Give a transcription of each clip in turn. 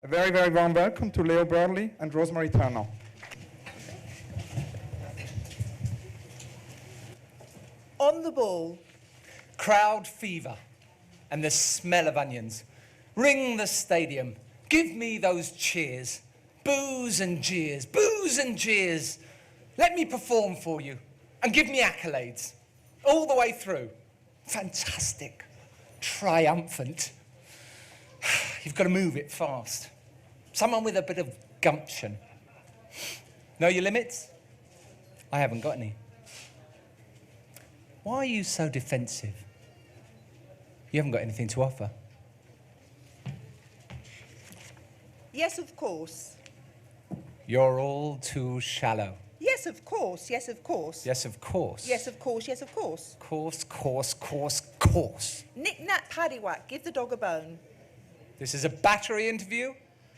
A very, very warm welcome to Leo Burley and Rosemary Turner. On the ball. Crowd fever and the smell of onions. Ring the stadium. Give me those cheers. Boos and jeers, boos and jeers. Let me perform for you and give me accolades all the way through. Fantastic. Triumphant. You've got to move it fast. Someone with a bit of gumption. Know your limits? I haven't got any. Why are you so defensive? You haven't got anything to offer. Yes, of course. You're all too shallow. Yes, of course. Yes, of course. Yes, of course. Yes, of course. Yes, of course. Course. Knick-knack, paddywhack, give the dog a bone. This is a battery interview,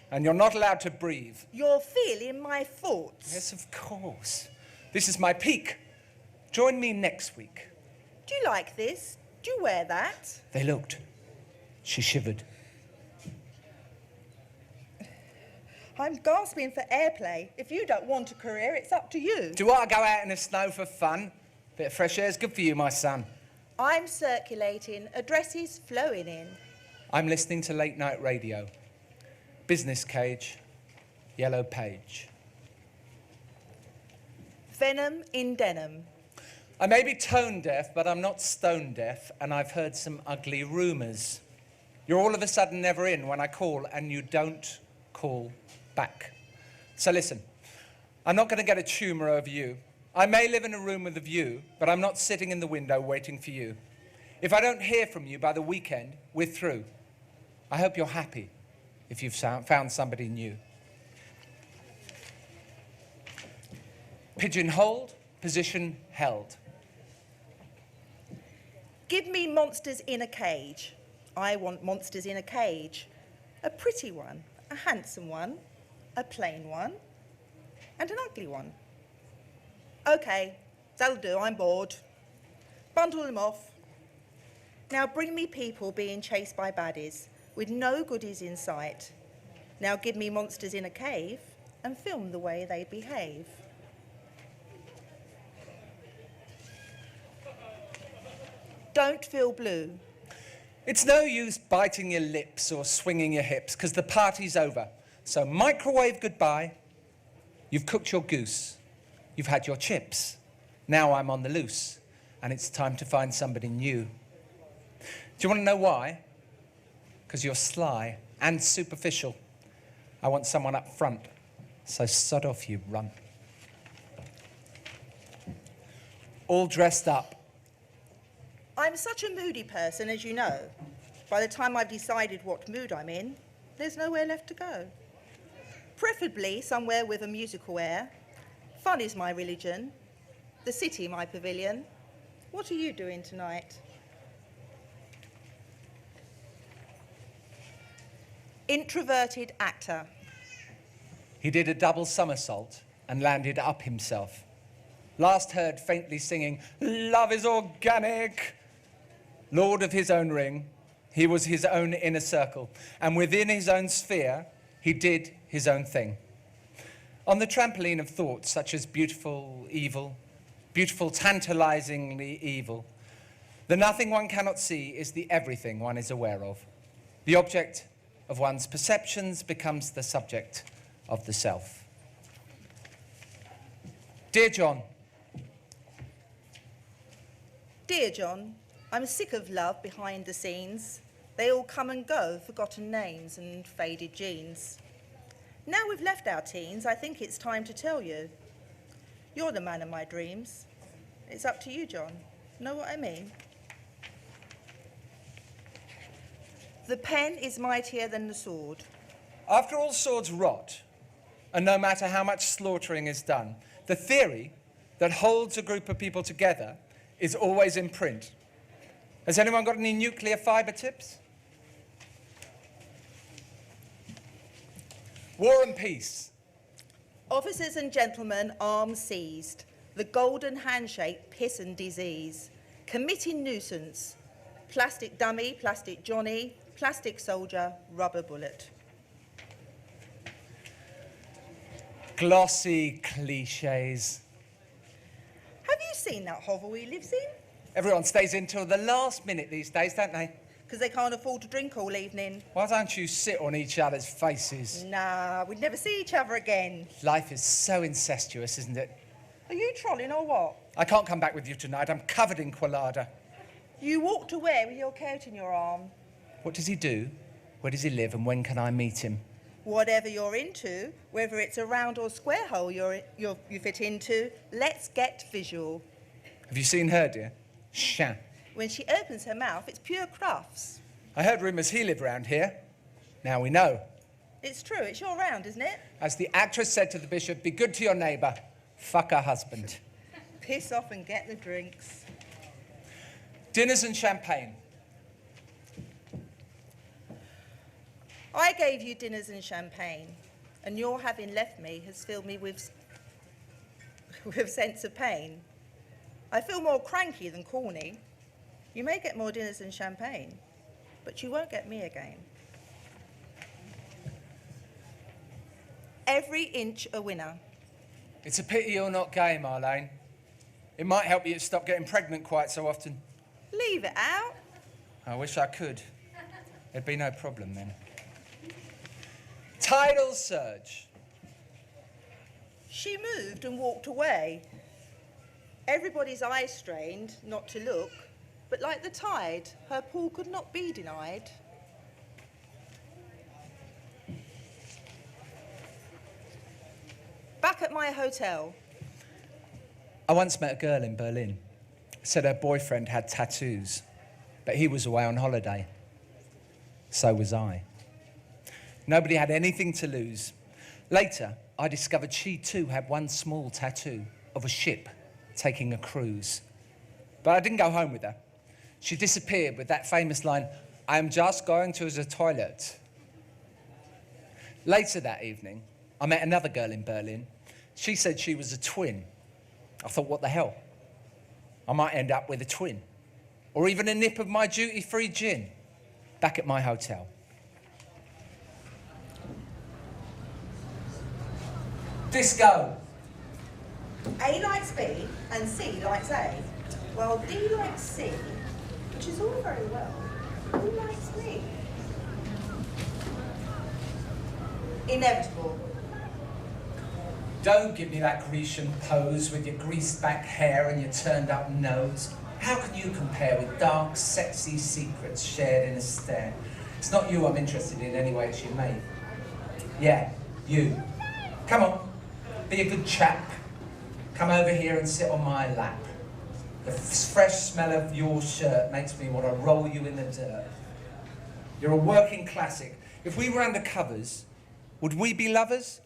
and you're not allowed to breathe. You're feeling my thoughts. Yes, of course. This is my peak. Join me next week. Do you like this? Do you wear that? They looked. She shivered. I'm gasping for airplay. If you don't want a career, it's up to you. Do I go out in the snow for fun? Bit of fresh air's good for you, my son. I'm circulating, addresses flowing in. I'm listening to late night radio. Business cage, yellow page. Venom in denim. I may be tone deaf, but I'm not stone deaf, and I've heard some ugly rumours. You're all of a sudden never in when I call, and you don't call back. So listen, I'm not going to get a tumour over you. I may live in a room with a view, but I'm not sitting in the window waiting for you. If I don't hear from you by the weekend, we're through. I hope you're happy if you've found somebody new. Pigeonholed, position held. Give me monsters in a cage. I want monsters in a cage. A pretty one, a handsome one, a plain one, and an ugly one. Okay, that'll do, I'm bored. Bundle them off. Now bring me people being chased by baddies with no goodies in sight. Now give me monsters in a cave and film the way they behave. Don't feel blue. It's no use biting your lips or swinging your hips, because the party's over. So microwave goodbye. You've cooked your goose. You've had your chips. Now I'm on the loose, and it's time to find somebody new. Do you want to know why? Because you're sly and superficial. I want someone up front, so sod off, you runt. All dressed up. I'm such a moody person, as you know. By the time I've decided what mood I'm in, there's nowhere left to go. Preferably somewhere with a musical air. Fun is my religion. The city my pavilion. What are you doing tonight? Introverted actor. He did a double somersault and landed up himself. Last heard faintly singing, "Love is organic." Lord of his own ring, he was his own inner circle, and within his own sphere, he did his own thing. On the trampoline of thoughts such as beautiful, evil, beautiful, tantalizingly evil, the nothing one cannot see is the everything one is aware of. The object of one's perceptions becomes the subject of the self. Dear John. Dear John, I'm sick of love behind the scenes. They all come and go, forgotten names and faded jeans. Now we've left our teens, I think it's time to tell you. You're the man of my dreams. It's up to you, John. Know what I mean? The pen is mightier than the sword. After all swords rot, and no matter how much slaughtering is done, the theory that holds a group of people together is always in print. Has anyone got any nuclear fiber tips? War and peace. Officers and gentlemen, arms seized. The golden handshake, piss and disease. Committing nuisance. Plastic dummy, plastic Johnny, plastic soldier, rubber bullet. Glossy cliches. Have you seen that hovel he lives in? Everyone stays in till the last minute these days, don't they? Because they can't afford to drink all evening. Why don't you sit on each other's faces? Nah, we'd never see each other again. Life is so incestuous, isn't it? Are you trolling or what? I can't come back with you tonight. I'm covered in colada. You walked away with your coat in your arm. What does he do? Where does he live? And when can I meet him? Whatever you're into, whether it's a round or square hole you fit into, let's get visual. Have you seen her, dear? Shan. When she opens her mouth, it's pure crufts. I heard rumours he lived round here. Now we know. It's true, it's your round, isn't it? As the actress said to the bishop, be good to your neighbour. Fuck her husband. Piss off and get the drinks. Dinners and champagne. I gave you dinners and champagne, and your having left me has filled me with sense of pain. I feel more cranky than corny. You may get more dinners and champagne, but you won't get me again. Every inch a winner. It's a pity you're not gay, Marlene. It might help you to stop getting pregnant quite so often. Leave it out. I wish I could. There'd be no problem then. Tidal surge. She moved and walked away. Everybody's eyes strained not to look, but like the tide, her pool could not be denied. Back at my hotel. I once met a girl in Berlin. Said her boyfriend had tattoos, but he was away on holiday. So was I. Nobody had anything to lose. Later, I discovered she too had one small tattoo of a ship taking a cruise. But I didn't go home with her. She disappeared with that famous line, "I am just going to the toilet." Later that evening, I met another girl in Berlin. She said she was a twin. I thought, what the hell? I might end up with a twin. Or even a nip of my duty-free gin back at my hotel. Disco. A likes B and C likes A. Well, D likes C, which is all very well. Who likes me? Inevitable. Don't give me that Grecian pose with your greased back hair and your turned up nose. How can you compare with dark, sexy secrets shared in a stare? It's not you I'm interested in anyway, it's your mate. Yeah, you. Come on, be a good chap. Come over here and sit on my lap. The fresh smell of your shirt makes me want to roll you in the dirt. You're a working classic. If we were under covers, would we be lovers?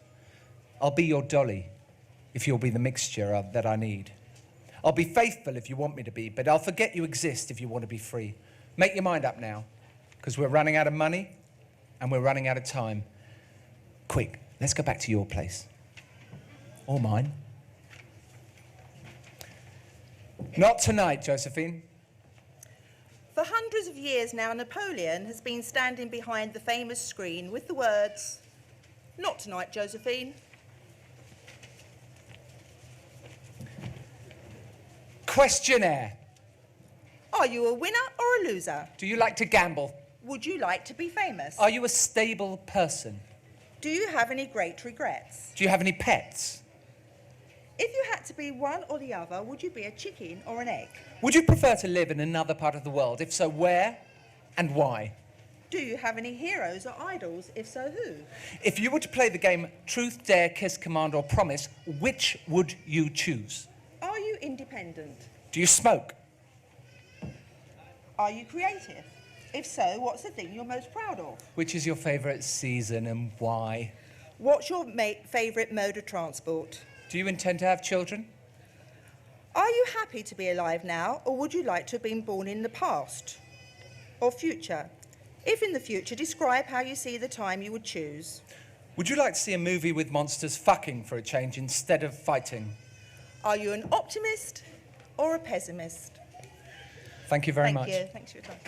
I'll be your dolly, if you'll be the mixture that I need. I'll be faithful if you want me to be, but I'll forget you exist if you want to be free. Make your mind up now, because we're running out of money and we're running out of time. Quick, let's go back to your place. Or mine. Not tonight, Josephine. For hundreds of years now, Napoleon has been standing behind the famous screen with the words, "Not tonight, Josephine." Questionnaire. Are you a winner or a loser? Do you like to gamble? Would you like to be famous? Are you a stable person? Do you have any great regrets? Do you have any pets? If you had to be one or the other, would you be a chicken or an egg? Would you prefer to live in another part of the world? If so, where and why? Do you have any heroes or idols? If so, who? If you were to play the game Truth, Dare, Kiss, Command or Promise, which would you choose? Are you independent? Do you smoke? Are you creative? If so, what's the thing you're most proud of? Which is your favourite season and why? What's your favourite mode of transport? Do you intend to have children? Are you happy to be alive now, or would you like to have been born in the past or future? If in the future, describe how you see the time you would choose. Would you like to see a movie with monsters fucking for a change instead of fighting? Are you an optimist or a pessimist? Thank you very much. Thank you. Thanks for your time.